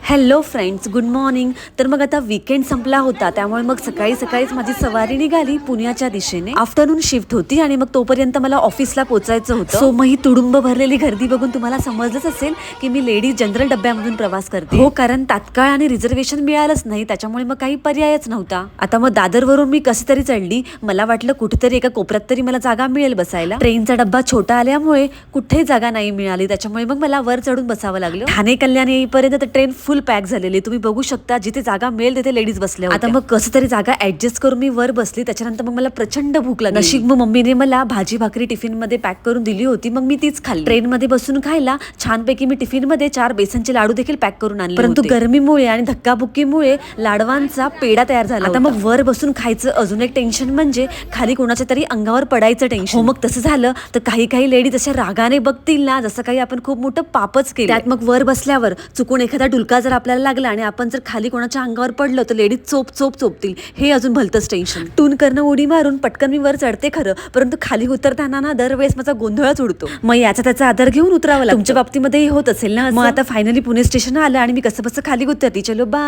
Hello friends, good morning. तर मग आता वीकेंड संपला होता, त्यामुळे मग सकाळी सकाळीच माझी सवारी निघाली पुण्याच्या दिशेने. आफ्टरनून शिफ्ट होती आणि मग तोपर्यंत मला ऑफिसला पोहोचायचं होतं. सो मग ही तुडुंब भरलेली गर्दी बघून तुम्हाला समजलंच असेल की मी लेडीज जनरल डब्यामधून प्रवास करते. हो, कारण तात्काळ आणि रिझर्वेशन मिळालंच नाही, त्याच्यामुळे मग काही पर्यायच नव्हता. आता मग दादरवरून मी कशी तरी चढली. मला वाटलं कुठेतरी एका कोपऱ्यात तरी मला जागा मिळेल बसायला. ट्रेनचा डब्बा छोटा आल्यामुळे कुठेही जागा नाही मिळाली, त्याच्यामुळे मग मला वर चढून बसावं लागलं. ठाणे कल्याण येईपर्यंत ट्रेन फुल पॅक झालेली, तुम्ही बघू शकता. जिथे जागा मिळेल तिथे लेडीज बसल्या होत्या. आता मग कसं तरी जागा ऍडजस्ट करून मी वर बसली. त्याच्यानंतर मग मला प्रचंड भूक लागली. नशीब मग मम्मीने मला भाजी भाकरी टिफिन मध्ये पॅक करून दिली होती, मग मी तीच खाल्ली. ट्रेन मध्ये बसून खायला छानपैकी मी टिफिन मध्ये 4 बेसनचे लाडू देखील पॅक करून आणले, परंतु गरमीमुळे आणि धक्काबुक्कीमुळे लाडवांचा पेढा तयार झाला. आता मग वर बसून खायचं अजून एक टेन्शन म्हणजे खाली कोणाच्या तरी अंगावर पडायचं टेन्शन. हो, मग तसं झालं तर काही लेडीज अशा रागाने बघतील ना, जसं काही आपण खूप मोठं पापच केलं. त्यात मग वर बसल्यावर चुकून एखादा डुलका जर आपल्याला लागला आणि आपण जर खाली कोणाच्या अंगावर पडलो तर लेडीज चोपतील. हे अजून भलतंच टेन्शन. टून करणं उडी मारून पटकन मी वर चढते खरं, परंतु खाली उतरताना ना दरवेळेस माझा गोंधळच उडतो. मग याचा त्याचा आधार घेऊन उतरावं लागतं. तुमच्या बाबतीमध्ये होत असेल ना. मग आता फायनली पुणे स्टेशन आलं आणि मी कसं बसं खाली उतरते. चलो बाय.